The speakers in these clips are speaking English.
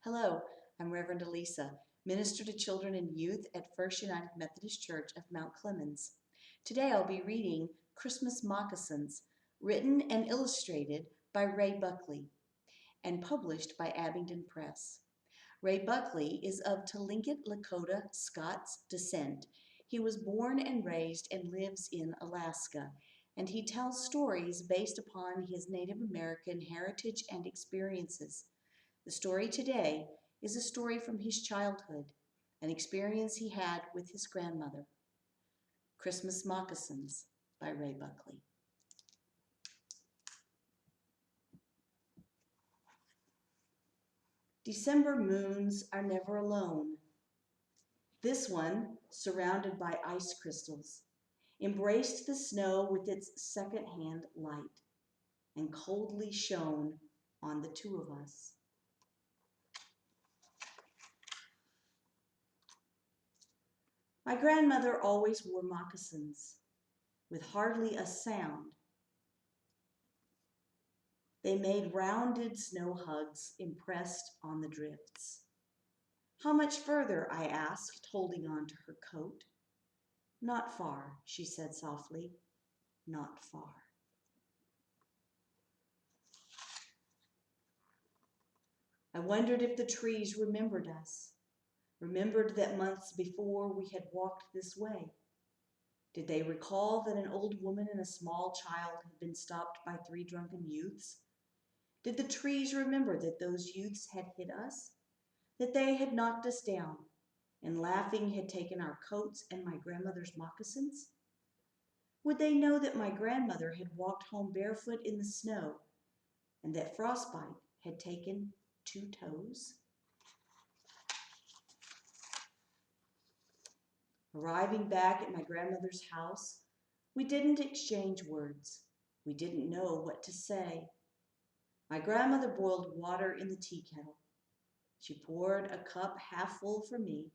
Hello, I'm Reverend Alicea, Minister to Children and Youth at First United Methodist Church of Mount Clemens. Today I'll be reading Christmas Moccasins, written and illustrated by Ray Buckley and published by Abingdon Press. Ray Buckley is of Tlingit Lakota Scots descent. He was born and raised and lives in Alaska, and he tells stories based upon his Native American heritage and experiences. The story today is a story from his childhood, an experience he had with his grandmother. Christmas Moccasins by Ray Buckley. December moons are never alone. This one, surrounded by ice crystals, embraced the snow with its second-hand light and coldly shone on the two of us. My grandmother always wore moccasins with hardly a sound. They made rounded snow hugs impressed on the drifts. How much further? I asked, holding on to her coat. Not far, she said softly. Not far. I wondered if the trees remembered us, remembered that months before we had walked this way. Did they recall that an old woman and a small child had been stopped by 3 drunken youths? Did the trees remember that those youths had hit us, that they had knocked us down, and laughing had taken our coats and my grandmother's moccasins? Would they know that my grandmother had walked home barefoot in the snow, and that frostbite had taken 2 toes? Arriving back at my grandmother's house, we didn't exchange words. We didn't know what to say. My grandmother boiled water in the tea kettle. She poured a cup half full for me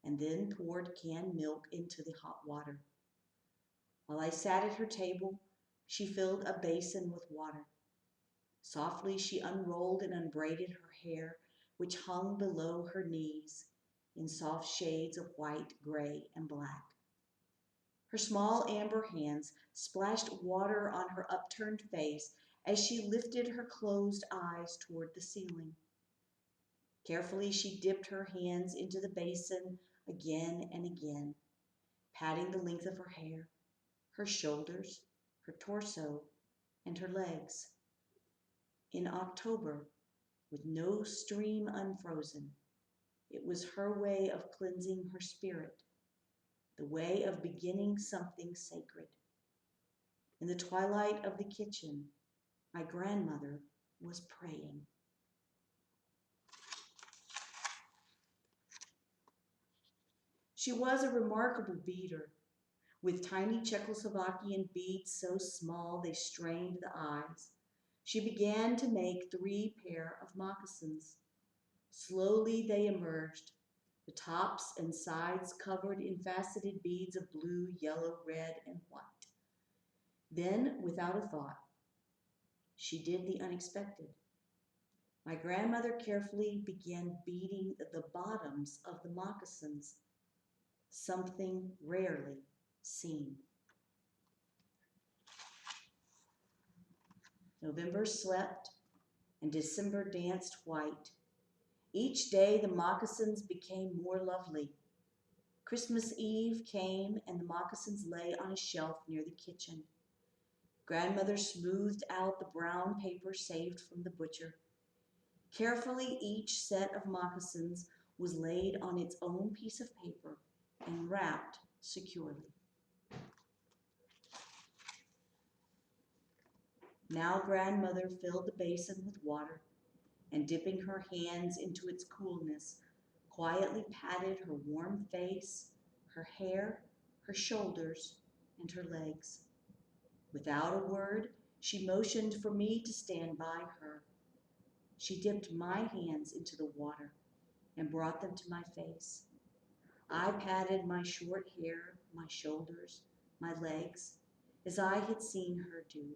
and then poured canned milk into the hot water. While I sat at her table, she filled a basin with water. Softly she unrolled and unbraided her hair, which hung below her knees in soft shades of white, gray, and black. Her small amber hands splashed water on her upturned face as she lifted her closed eyes toward the ceiling. Carefully, she dipped her hands into the basin again and again, patting the length of her hair, her shoulders, her torso, and her legs. In October, with no stream unfrozen, it was her way of cleansing her spirit, the way of beginning something sacred. In the twilight of the kitchen, my grandmother was praying. She was a remarkable beader, with tiny Czechoslovakian beads so small they strained the eyes. She began to make 3 pair of moccasins. Slowly they emerged, the tops and sides covered in faceted beads of blue, yellow, red, and white. Then, without a thought, she did the unexpected. My grandmother carefully began beating the bottoms of the moccasins, something rarely seen. November slept and December danced white. Each day the moccasins became more lovely. Christmas Eve came and the moccasins lay on a shelf near the kitchen. Grandmother smoothed out the brown paper saved from the butcher. Carefully, each set of moccasins was laid on its own piece of paper and wrapped securely. Now grandmother filled the basin with water and, dipping her hands into its coolness, quietly patted her warm face, her hair, her shoulders, and her legs. Without a word, she motioned for me to stand by her. She dipped my hands into the water and brought them to my face. I patted my short hair, my shoulders, my legs, as I had seen her do.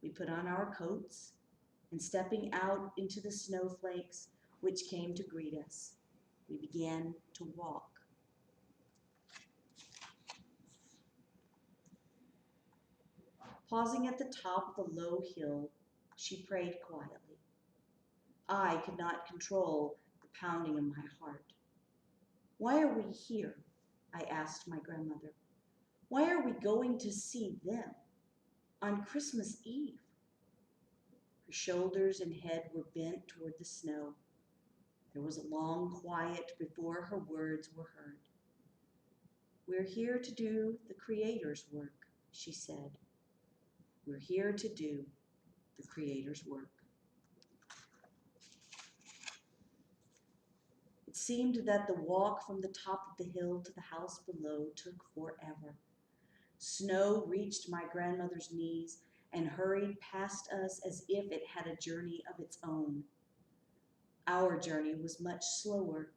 We put on our coats, and stepping out into the snowflakes, which came to greet us. We began to walk. Pausing at the top of a low hill, she prayed quietly. I could not control the pounding of my heart. Why are we here? I asked my grandmother. Why are we going to see them on Christmas Eve? Her shoulders and head were bent toward the snow. There was a long quiet before her words were heard. We're here to do the Creator's work, she said. We're here to do the Creator's work. It seemed that the walk from the top of the hill to the house below took forever. Snow reached my grandmother's knees and hurried past us as if it had a journey of its own. Our journey was much slower,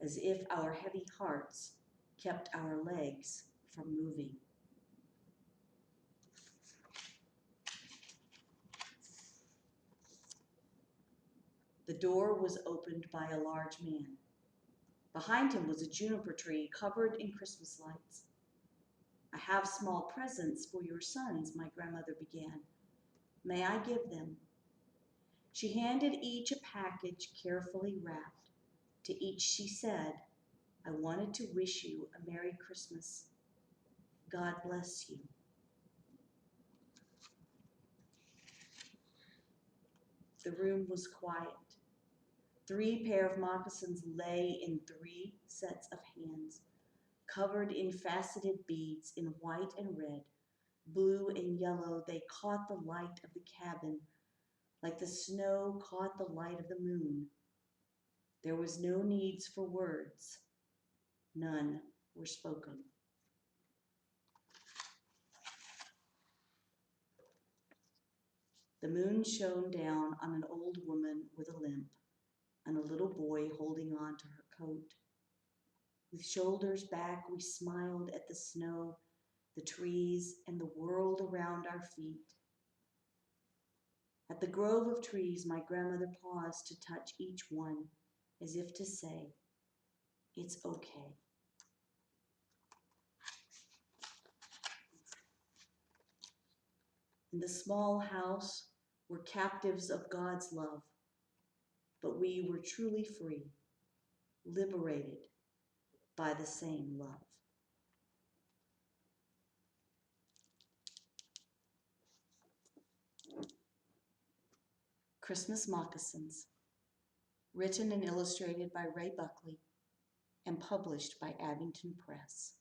as if our heavy hearts kept our legs from moving. The door was opened by a large man. Behind him was a juniper tree covered in Christmas lights. I have small presents for your sons, my grandmother began. May I give them? She handed each a package carefully wrapped. To each she said, I wanted to wish you a Merry Christmas. God bless you. The room was quiet. 3 pair of moccasins lay in 3 sets of hands, covered in faceted beads in white and red, blue and yellow. They caught the light of the cabin like the snow caught the light of the moon. There was no need for words. None were spoken. The moon shone down on an old woman with a limp and a little boy holding on to her coat. With shoulders back, we smiled at the snow, the trees, and the world around our feet. At the grove of trees, my grandmother paused to touch each one, as if to say, it's okay. In the small house, were captives of God's love, but we were truly free, liberated by the same love. Christmas Moccasins, written and illustrated by Ray Buckley and published by Abingdon Press.